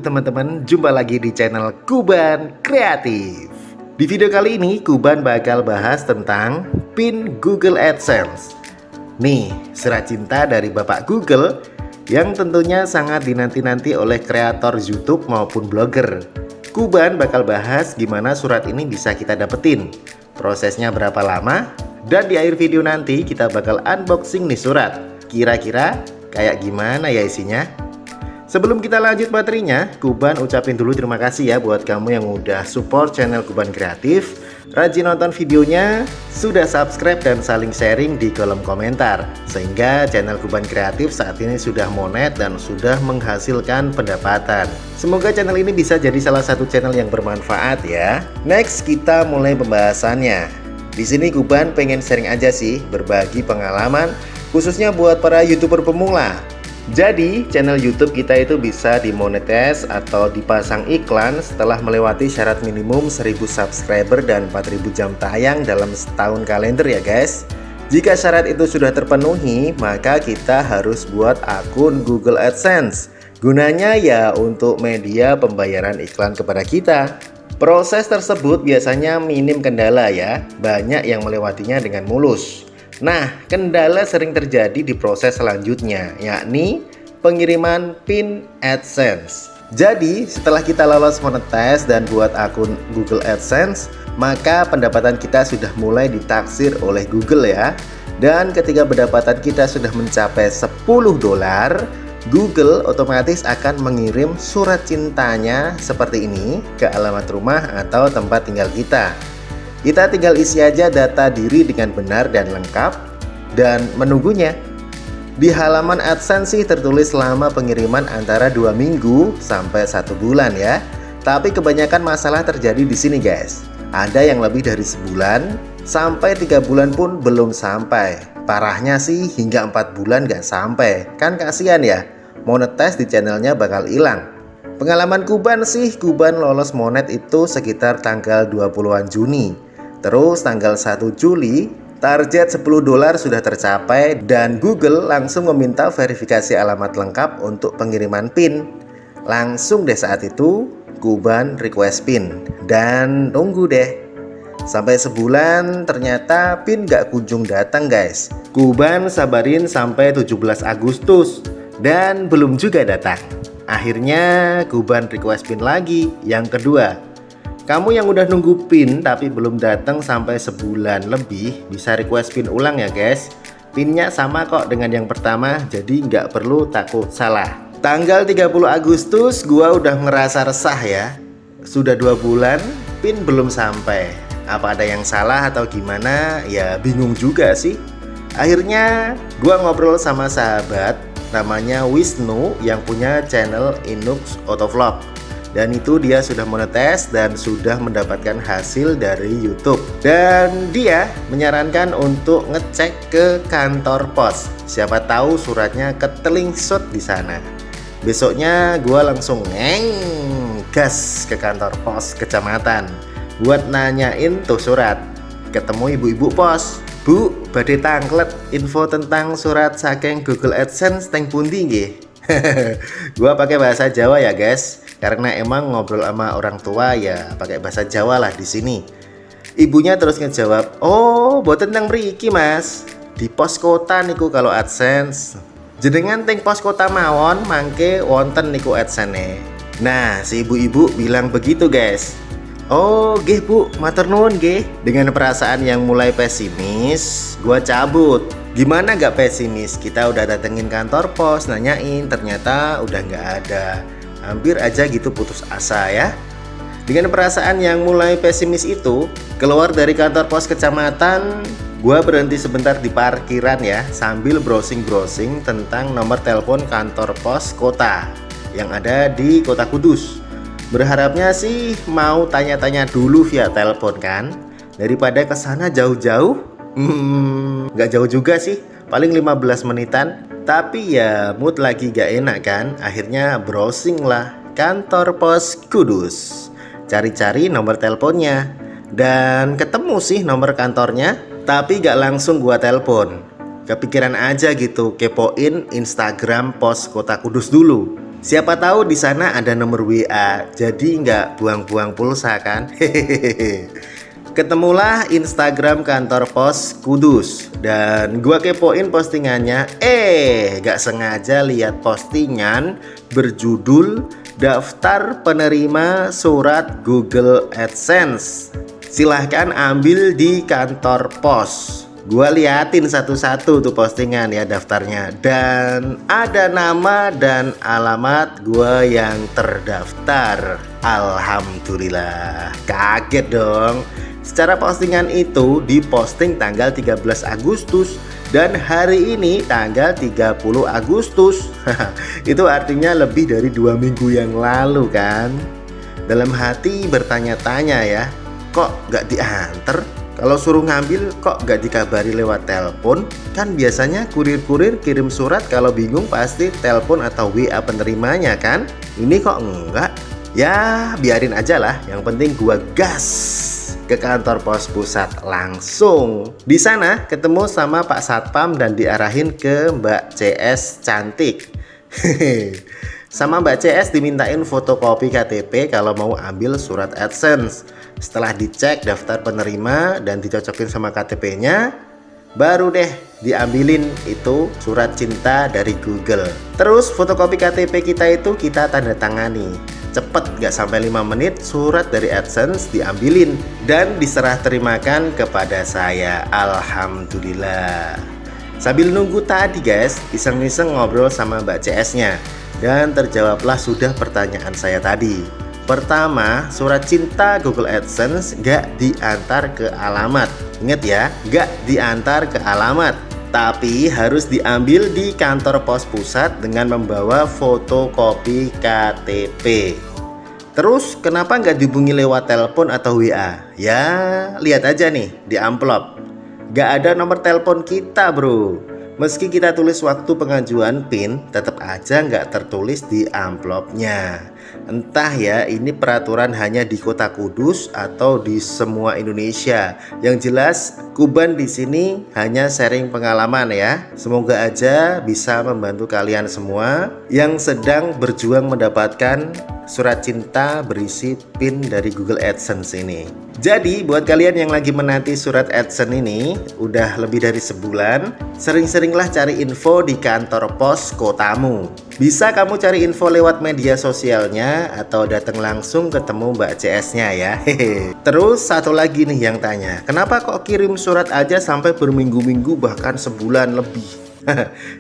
teman-teman, jumpa lagi di channel Kuban Kreatif. Di video kali ini Kuban bakal bahas tentang PIN Google AdSense. Nih, surat cinta dari Bapak Google yang tentunya sangat dinanti-nanti oleh kreator YouTube maupun blogger. Kuban bakal bahas gimana surat ini bisa kita dapetin, prosesnya berapa lama, dan di akhir video nanti kita bakal unboxing nih surat. Kira-kira kayak gimana ya isinya? Sebelum kita lanjut materinya, Kuban ucapin dulu terima kasih ya buat kamu yang udah support channel Kuban Kreatif, rajin nonton videonya, sudah subscribe dan saling sharing di kolom komentar, sehingga channel Kuban Kreatif saat ini sudah monet dan sudah menghasilkan pendapatan. Semoga channel ini bisa jadi salah satu channel yang bermanfaat ya. Next, kita mulai pembahasannya. Di sini Kuban pengen sharing aja sih, berbagi pengalaman khususnya buat para YouTuber pemula. Jadi channel YouTube kita itu bisa dimonetis atau dipasang iklan setelah melewati syarat minimum 1000 subscriber dan 4000 jam tayang dalam setahun kalender ya guys. Jika syarat itu sudah terpenuhi, maka kita harus buat akun Google AdSense. Gunanya ya untuk media pembayaran iklan kepada kita. Proses tersebut biasanya minim kendala ya, banyak yang melewatinya dengan mulus. Nah, kendala sering terjadi di proses selanjutnya, yakni pengiriman PIN AdSense. Jadi, setelah kita lolos monetis dan buat akun Google AdSense, maka pendapatan kita sudah mulai ditaksir oleh Google ya. Dan ketika pendapatan kita sudah mencapai $10, Google otomatis akan mengirim surat cintanya seperti ini ke alamat rumah atau tempat tinggal kita. Kita tinggal isi aja data diri dengan benar dan lengkap dan menunggunya. Di halaman AdSense sih tertulis selama pengiriman antara 2 minggu sampai 1 bulan ya. Tapi kebanyakan masalah terjadi di sini guys. Ada yang lebih dari sebulan sampai 3 bulan pun belum sampai. Parahnya sih hingga 4 bulan gak sampai. Kan kasihan ya, monetis di channelnya bakal hilang. Pengalaman Kuban sih, Kuban lolos monet itu sekitar tanggal 20-an Juni. Terus tanggal 1 Juli, target $10 sudah tercapai dan Google langsung meminta verifikasi alamat lengkap untuk pengiriman PIN. Langsung deh saat itu, Kuban request PIN dan tunggu deh. Sampai sebulan ternyata PIN gak kunjung datang guys. Kuban sabarin sampai 17 Agustus dan belum juga datang. Akhirnya Kuban request PIN lagi yang kedua. Kamu yang udah nunggu PIN tapi belum datang sampai sebulan lebih, bisa request PIN ulang ya guys. PIN-nya sama kok dengan yang pertama, jadi nggak perlu takut salah. Tanggal 30 Agustus gua udah ngerasa resah ya. Sudah 2 bulan PIN belum sampai. Apa ada yang salah atau gimana? Ya bingung juga sih. Akhirnya gua ngobrol sama sahabat namanya Wisnu yang punya channel Inux Autovlog. Dan itu dia sudah monetis dan sudah mendapatkan hasil dari YouTube. Dan dia menyarankan untuk ngecek ke kantor pos. Siapa tahu suratnya ketelingsut di sana. Besoknya gue langsung gas ke kantor pos kecamatan buat nanyain tuh surat. Ketemu ibu-ibu pos. Bu, badhe tanglet info tentang surat saking Google AdSense teng pundi nggih? Gua pakai bahasa Jawa ya guys, karena emang ngobrol sama orang tua ya pakai bahasa Jawa lah di sini. Ibunya terus ngejawab, "Oh, boten teng mriki Mas. Di pos kota niku kalau AdSense. Jenengan teng pos kota mawon mangke wonten niku AdSense." Nah, si ibu-ibu bilang begitu guys. "Oh, nggih Bu, matur nuwun nggih." Dengan perasaan yang mulai pesimis, gua cabut. Gimana gak pesimis? Kita udah datengin kantor pos, nanyain, ternyata udah gak ada. Hampir aja gitu putus asa ya. Dengan perasaan yang mulai pesimis itu, keluar dari kantor pos kecamatan, gua berhenti sebentar di parkiran ya, sambil browsing-browsing tentang nomor telepon kantor pos kota yang ada di Kota Kudus. Berharapnya sih mau tanya-tanya dulu via telepon kan, daripada kesana jauh-jauh. Gak jauh juga sih, paling 15 menitan. Tapi ya mood lagi gak enak kan. Akhirnya browsing lah kantor pos Kudus, cari-cari nomor teleponnya. Dan ketemu sih nomor kantornya, tapi gak langsung gua telepon. Kepikiran aja gitu, kepoin Instagram pos Kota Kudus dulu. Siapa tahu di sana ada nomor WA, jadi nggak buang-buang pulsa kan? Hehehe. Ketemulah Instagram kantor pos Kudus dan gua kepoin postingannya. Gak sengaja lihat postingan berjudul daftar penerima surat Google AdSense. Silahkan ambil di kantor pos. Gua liatin satu-satu tuh postingan ya daftarnya, dan ada nama dan alamat gua yang terdaftar. Alhamdulillah, kaget dong. Secara postingan itu diposting tanggal 13 Agustus dan hari ini tanggal 30 Agustus. Itu artinya lebih dari 2 minggu yang lalu kan. Dalam hati bertanya-tanya ya, kok gak diantar? Kalau suruh ngambil kok gak dikabari lewat telepon? Kan biasanya kurir-kurir kirim surat kalau bingung pasti telepon atau WA penerimanya kan? Ini kok enggak? Ya biarin aja lah, yang penting gua gas ke kantor pos pusat langsung. Di sana ketemu sama Pak Satpam dan diarahin ke Mbak CS cantik. Sama Mbak CS dimintain fotokopi KTP kalau mau ambil surat AdSense. Setelah dicek daftar penerima dan dicocokin sama KTP-nya, baru deh diambilin itu surat cinta dari Google. Terus fotokopi KTP kita itu kita tanda tangani. Cepet gak sampai 5 menit surat dari AdSense diambilin dan diserah terimakan kepada saya. Alhamdulillah. Sambil nunggu tadi guys, iseng-iseng ngobrol sama Mbak CS-nya dan terjawablah sudah pertanyaan saya tadi. Pertama, surat cinta Google AdSense gak diantar ke alamat. Ingat ya, gak diantar ke alamat, tapi harus diambil di kantor pos pusat dengan membawa fotokopi KTP. Terus kenapa nggak dihubungi lewat telepon atau WA? Ya lihat aja nih di amplop, gak ada nomor telepon kita bro. Meski kita tulis waktu pengajuan PIN, tetap aja nggak tertulis di amplopnya. Entah ya, ini peraturan hanya di Kota Kudus atau di semua Indonesia. Yang jelas, Kuban di sini hanya sharing pengalaman ya. Semoga aja bisa membantu kalian semua yang sedang berjuang mendapatkan surat cinta berisi PIN dari Google AdSense ini. Jadi buat kalian yang lagi menanti surat AdSense ini udah lebih dari sebulan, sering-seringlah cari info di kantor pos kotamu. Bisa kamu cari info lewat media sosialnya atau datang langsung ketemu Mbak CS-nya ya. Hehe. Terus satu lagi nih yang tanya, kenapa kok kirim surat aja sampai berminggu-minggu bahkan sebulan lebih?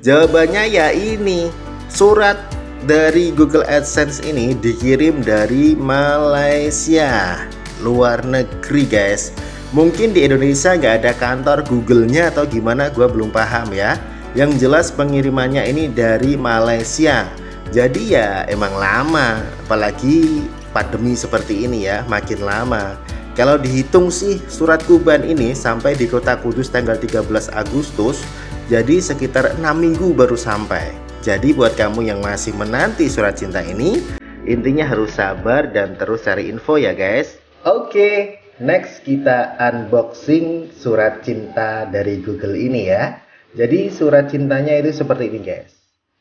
Jawabannya ya ini, surat dari Google AdSense ini dikirim dari Malaysia, luar negeri guys. Mungkin di Indonesia nggak ada kantor Google-nya atau gimana, gua belum paham ya. Yang jelas pengirimannya ini dari Malaysia. Jadi ya emang lama, apalagi pandemi seperti ini ya, makin lama. Kalau dihitung sih surat Kuban ini sampai di Kota Kudus tanggal 13 Agustus, jadi sekitar 6 minggu baru sampai. Jadi buat kamu yang masih menanti surat cinta ini, intinya harus sabar dan terus cari info ya guys. Oke, next kita unboxing surat cinta dari Google ini ya. Jadi surat cintanya itu seperti ini guys,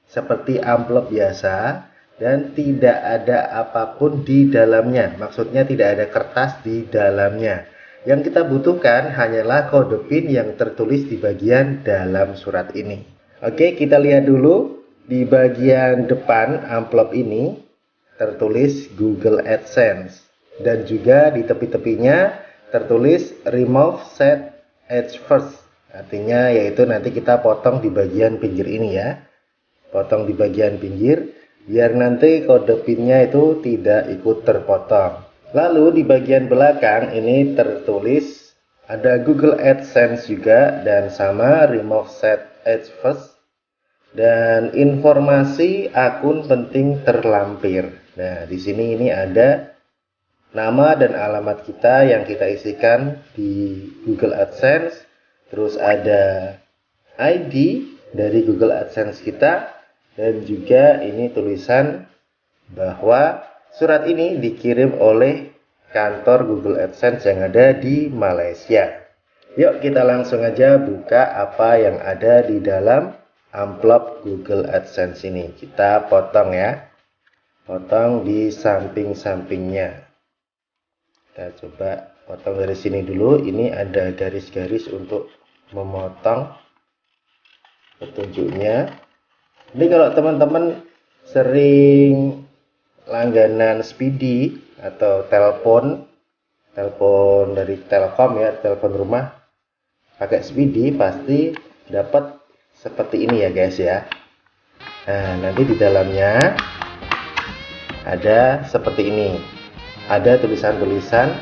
seperti amplop biasa dan tidak ada apapun di dalamnya. Maksudnya tidak ada kertas di dalamnya. Yang kita butuhkan hanyalah kode PIN yang tertulis di bagian dalam surat ini. Oke, kita lihat dulu. Di bagian depan amplop ini tertulis Google AdSense dan juga di tepi-tepinya tertulis remove set edge first. Artinya yaitu nanti kita potong di bagian pinggir ini ya. Potong di bagian pinggir biar nanti kode PIN-nya itu tidak ikut terpotong. Lalu di bagian belakang ini tertulis ada Google AdSense juga dan sama remove set edge first. Dan informasi akun penting terlampir. Nah, di sini ini ada nama dan alamat kita yang kita isikan di Google AdSense. Terus ada ID dari Google AdSense kita dan juga ini tulisan bahwa surat ini dikirim oleh kantor Google AdSense yang ada di Malaysia. Yuk kita langsung aja buka apa yang ada di dalam amplop Google AdSense ini. Kita potong ya. potong di samping-sampingnya. Kita coba potong dari sini dulu. Ini ada garis-garis untuk memotong petunjuknya. Ini kalau teman-teman sering langganan Speedy atau telepon dari Telkom ya, telepon rumah pakai Speedy, pasti dapat seperti ini ya guys ya. Nah, nanti di dalamnya ada seperti ini, ada tulisan-tulisan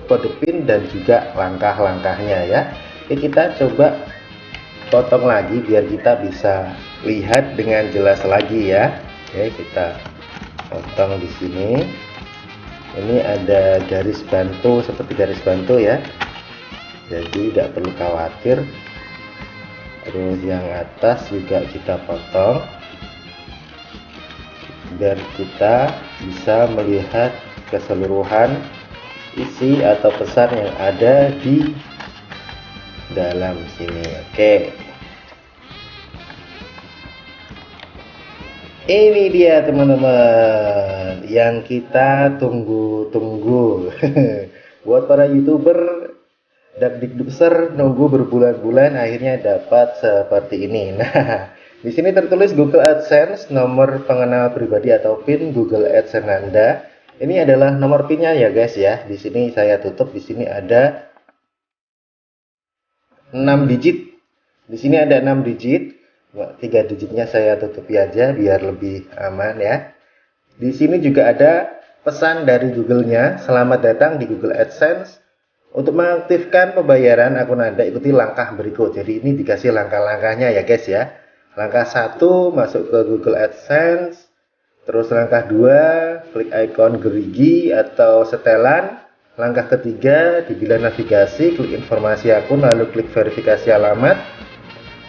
kode PIN dan juga langkah-langkahnya ya. Oke, kita coba potong lagi biar kita bisa lihat dengan jelas lagi ya. Oke, kita potong di sini. Ini ada garis bantu, seperti garis bantu ya, jadi tidak perlu khawatir. Terus yang atas juga kita potong biar kita bisa melihat keseluruhan isi atau pesan yang ada di dalam sini. Oke, ini dia teman-teman yang kita tunggu-tunggu. Buat para YouTuber dakdikdukser nunggu berbulan-bulan, akhirnya dapat seperti ini. Nah, di sini tertulis Google AdSense, nomor pengenal pribadi atau PIN Google AdSense Anda. Ini adalah nomor PIN-nya ya guys ya. Di sini saya tutup, di sini ada 6 digit. Di sini ada 6 digit. 3 digitnya saya tutupi aja biar lebih aman ya. Di sini juga ada pesan dari Google-nya, selamat datang di Google AdSense. Untuk mengaktifkan pembayaran akun Anda, ikuti langkah berikut. Jadi ini dikasih langkah-langkahnya ya guys ya. Langkah 1, masuk ke Google AdSense. Terus langkah 2, klik ikon gerigi atau setelan. Langkah ketiga, di pilihan navigasi, klik informasi akun, lalu klik verifikasi alamat.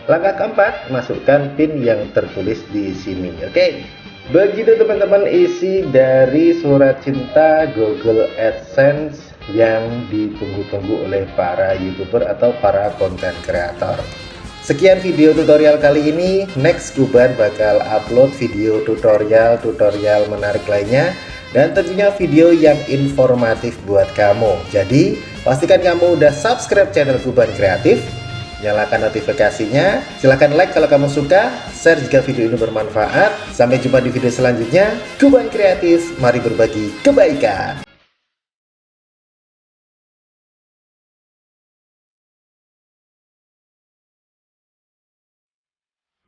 Langkah keempat, masukkan PIN yang tertulis di sini. Oke, begitu teman-teman isi dari surat cinta Google AdSense yang ditunggu-tunggu oleh para YouTuber atau para konten kreator. Sekian video tutorial kali ini. Next, Kuban bakal upload video tutorial menarik lainnya, dan tentunya video yang informatif buat kamu. Jadi pastikan kamu udah subscribe channel Kuban Kreatif, nyalakan notifikasinya, silahkan like kalau kamu suka, share jika video ini bermanfaat. Sampai jumpa di video selanjutnya. Kuban Kreatif, mari berbagi kebaikan.